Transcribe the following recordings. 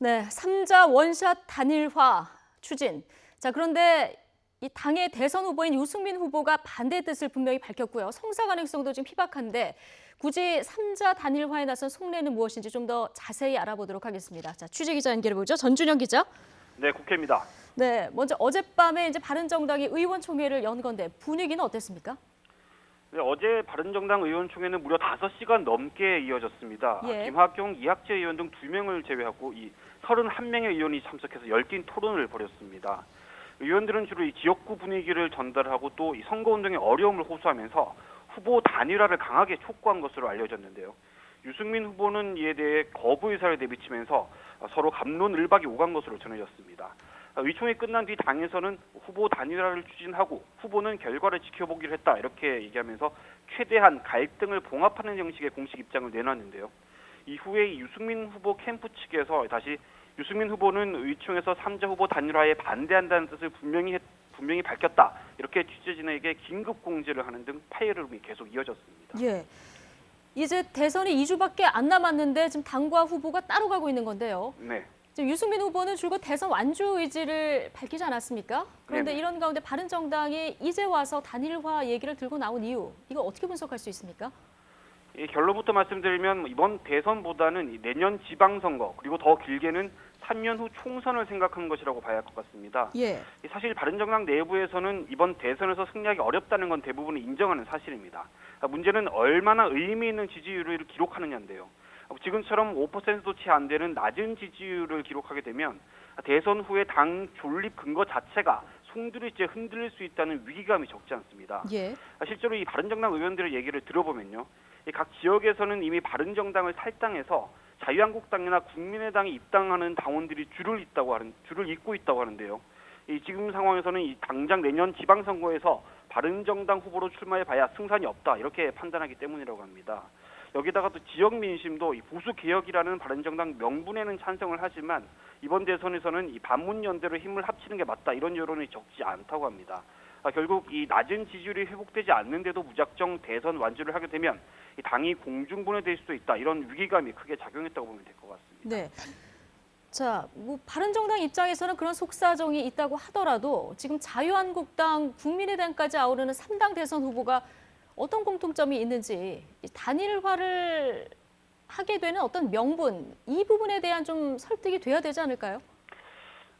네, 삼자 원샷 단일화 추진. 자, 그런데 이 당의 대선 후보인 유승민 후보가 반대 뜻을 분명히 밝혔고요. 성사 가능성도 지금 희박한데 굳이 삼자 단일화에 나선 속내는 무엇인지 좀 더 자세히 알아보도록 하겠습니다. 자, 취재 기자 연결해 보죠. 전준영 기자. 네, 국회입니다. 네, 먼저 어젯밤에 이제 바른정당이 의원총회를 연 건데 분위기는 어땠습니까? 네, 어제 바른정당 의원총회는 무려 5시간 넘게 이어졌습니다. 예. 김학용, 이학재 의원 등 2명을 제외하고 이 31명의 의원이 참석해서 열띤 토론을 벌였습니다. 의원들은 주로 이 지역구 분위기를 전달하고 또 이 선거운동의 어려움을 호소하면서 후보 단일화를 강하게 촉구한 것으로 알려졌는데요. 유승민 후보는 이에 대해 거부 의사를 내비치면서 서로 갑론을박이 오간 것으로 전해졌습니다. 의총이 끝난 뒤 당에서는 후보 단일화를 추진하고 후보는 결과를 지켜보기로 했다 이렇게 얘기하면서 최대한 갈등을 봉합하는 형식의 공식 입장을 내놨는데요. 이후에 유승민 후보 캠프 측에서 다시 유승민 후보는 의총에서 3자 후보 단일화에 반대한다는 뜻을 분명히 밝혔다 이렇게 취재진에게 긴급 공지를 하는 등 파열음이 계속 이어졌습니다. 예. 이제 대선이 2주밖에 안 남았는데 지금 당과 후보가 따로 가고 있는 건데요. 네. 지금 유승민 후보는 줄곧 대선 완주 의지를 밝히지 않았습니까? 그런데 네네. 이런 가운데 바른정당이 이제 와서 단일화 얘기를 들고 나온 이유, 이거 어떻게 분석할 수 있습니까? 이 결론부터 말씀드리면 이번 대선보다는 내년 지방선거 그리고 더 길게는 3년 후 총선을 생각한 것이라고 봐야 할 것 같습니다. 예. 사실 바른정당 내부에서는 이번 대선에서 승리하기 어렵다는 건 대부분 인정하는 사실입니다. 문제는 얼마나 의미 있는 지지율을 기록하느냐인데요. 지금처럼 5%도 채 안 되는 낮은 지지율을 기록하게 되면 대선 후에 당 존립 근거 자체가 송두리째 흔들릴 수 있다는 위기감이 적지 않습니다. 예. 실제로 이 바른정당 의원들의 얘기를 들어보면요. 각 지역에서는 이미 바른정당을 탈당해서 자유한국당이나 국민의당에 입당하는 당원들이 줄을 잇고 있다고 하는데요. 이 지금 상황에서는 이 당장 내년 지방선거에서 바른정당 후보로 출마해봐야 승산이 없다 이렇게 판단하기 때문이라고 합니다. 여기다가 또 지역 민심도 이 보수 개혁이라는 바른정당 명분에는 찬성을 하지만 이번 대선에서는 이 반문연대로 힘을 합치는 게 맞다 이런 여론이 적지 않다고 합니다. 결국 이 낮은 지지율이 회복되지 않는데도 무작정 대선 완주를 하게 되면 이 당이 공중분해될 수도 있다 이런 위기감이 크게 작용했다고 보면 될 것 같습니다. 네. 자, 뭐 바른정당 입장에서는 그런 속사정이 있다고 하더라도 지금 자유한국당, 국민의당까지 아우르는 3당 대선 후보가 어떤 공통점이 있는지 단일화를 하게 되는 어떤 명분, 이 부분에 대한 좀 설득이 돼야 되지 않을까요?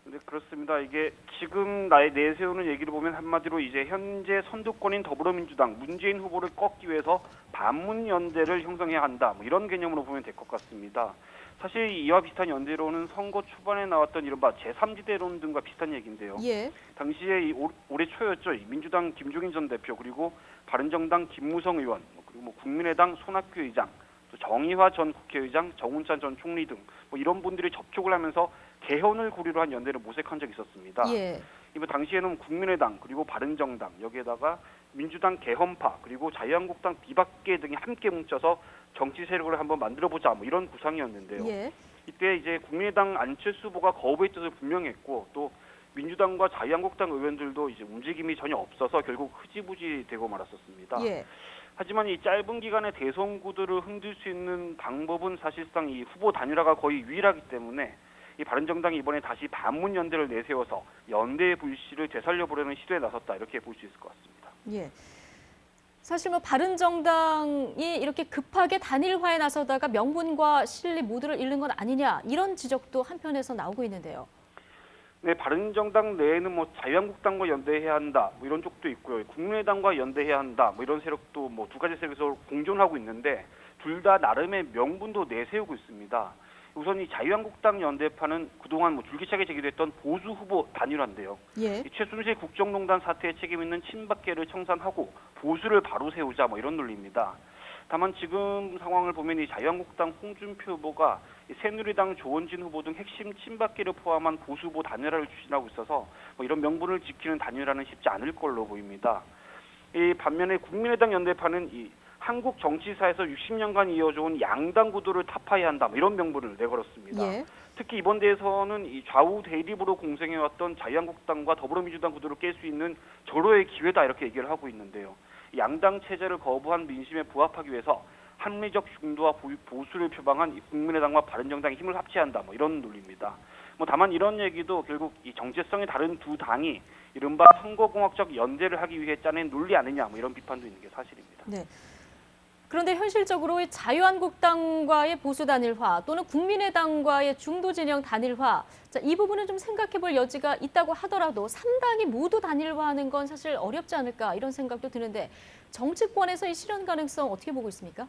네, 그렇습니다. 이게 지금 내세우는 얘기를 보면 한마디로 이제 현재 선두권인 더불어민주당 문재인 후보를 꺾기 위해서 반문연대를 형성해야 한다. 뭐 이런 개념으로 보면 될 것 같습니다. 사실 이와 비슷한 연대로는 선거 초반에 나왔던 이른바 제3지대론 등과 비슷한 얘기인데요. 예. 당시에 올해 초였죠. 민주당 김종인 전 대표 그리고 바른정당 김무성 의원 그리고 국민의당 손학규 의장 또 정의화 전 국회의장 정운찬 전 총리 등 이런 분들이 접촉을 하면서 개헌을 고리로 한 연대를 모색한 적이 있었습니다. 예. 이번 당시에는 국민의당 그리고 바른정당 여기에다가 민주당 개헌파 그리고 자유한국당 비박계 등이 함께 뭉쳐서 정치 세력을 한번 만들어보자 이런 구상이었는데요. 예. 이때 이제 국민의당 안철수 후보가 거부의 뜻을 분명히 했고 또 민주당과 자유한국당 의원들도 이제 움직임이 전혀 없어서 결국 흐지부지 되고 말았었습니다. 예. 하지만 이 짧은 기간에 대선 구도를 흔들 수 있는 방법은 사실상 이 후보 단일화가 거의 유일하기 때문에 이 바른정당이 이번에 다시 반문연대를 내세워서 연대의 불씨를 되살려보려는 시도에 나섰다 이렇게 볼 수 있을 것 같습니다. 예. 사실 뭐 바른정당이 이렇게 급하게 단일화에 나서다가 명분과 실리 모두를 잃는 건 아니냐 이런 지적도 한편에서 나오고 있는데요. 네, 바른정당 내에는 자유한국당과 연대해야 한다 이런 쪽도 있고요. 국민의당과 연대해야 한다 이런 세력도 두 가지 세력에서 공존하고 있는데 둘 다 나름의 명분도 내세우고 있습니다. 우선 이 자유한국당 연대파는 그동안 줄기차게 제기됐던 보수 후보 단일화인데요. 예. 이 최순실 국정농단 사태에 책임 있는 친박계를 청산하고 보수를 바로 세우자 이런 논리입니다. 다만 지금 상황을 보면 이 자유한국당 홍준표 후보가 새누리당 조원진 후보 등 핵심 친박계를 포함한 보수 후보 단일화를 추진하고 있어서 이런 명분을 지키는 단일화는 쉽지 않을 걸로 보입니다. 이 반면에 국민의당 연대파는 이 한국 정치사에서 60년간 이어져온 양당 구도를 타파해야 한다 이런 명분을 내걸었습니다. 예. 특히 이번 대선은 이 좌우 대립으로 공생해왔던 자유한국당과 더불어민주당 구도를 깰 수 있는 절호의 기회다 이렇게 얘기를 하고 있는데요. 양당 체제를 거부한 민심에 부합하기 위해서 합리적 중도와 보수를 표방한 이 국민의당과 바른정당이 힘을 합치한다. 뭐 이런 논리입니다. 뭐 다만 이런 얘기도 결국 이 정체성이 다른 두 당이 이른바 선거공학적 연대를 하기 위해 짜낸 논리 아니냐. 뭐 이런 비판도 있는 게 사실입니다. 네. 그런데 현실적으로 자유한국당과의 보수 단일화 또는 국민의당과의 중도 진영 단일화, 자, 이 부분은 좀 생각해 볼 여지가 있다고 하더라도 3당이 모두 단일화하는 건 사실 어렵지 않을까 이런 생각도 드는데 정치권에서 이 실현 가능성 어떻게 보고 있습니까?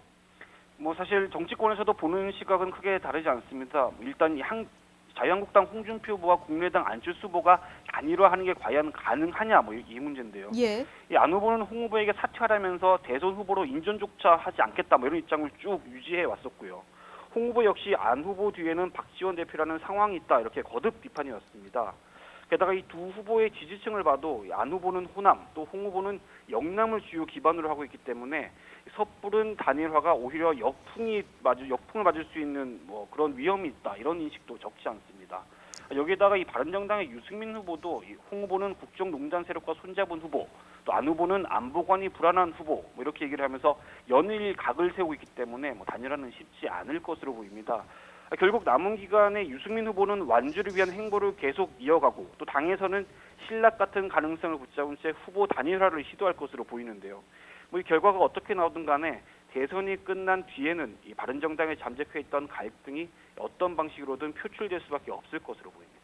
뭐 사실 정치권에서도 보는 시각은 크게 다르지 않습니다. 일단 자유한국당 홍준표 후보와 국민의당 안철수 후보가 단일화하는 게 과연 가능하냐 뭐 이 문제인데요. 예. 이 안 후보는 홍 후보에게 사퇴하라면서 대선 후보로 인전조차 하지 않겠다 뭐 이런 입장을 쭉 유지해 왔었고요. 홍 후보 역시 안 후보 뒤에는 박지원 대표라는 상황이 있다 이렇게 거듭 비판이 왔습니다. 게다가 이 두 후보의 지지층을 봐도 안 후보는 호남, 또 홍 후보는 영남을 주요 기반으로 하고 있기 때문에 섣부른 단일화가 오히려 역풍을 맞을 수 있는 뭐 그런 위험이 있다 이런 인식도 적지 않습니다. 여기에다가 이 바른정당의 유승민 후보도 홍 후보는 국정농단 세력과 손잡은 후보, 또 안 후보는 안보관이 불안한 후보 뭐 이렇게 얘기를 하면서 연일 각을 세우고 있기 때문에 뭐 단일화는 쉽지 않을 것으로 보입니다. 결국 남은 기간에 유승민 후보는 완주를 위한 행보를 계속 이어가고 또 당에서는 신락 같은 가능성을 붙잡은 채 후보 단일화를 시도할 것으로 보이는데요. 뭐 이 결과가 어떻게 나오든 간에 대선이 끝난 뒤에는 이 바른정당에 잠재해 있던 갈등이 어떤 방식으로든 표출될 수밖에 없을 것으로 보입니다.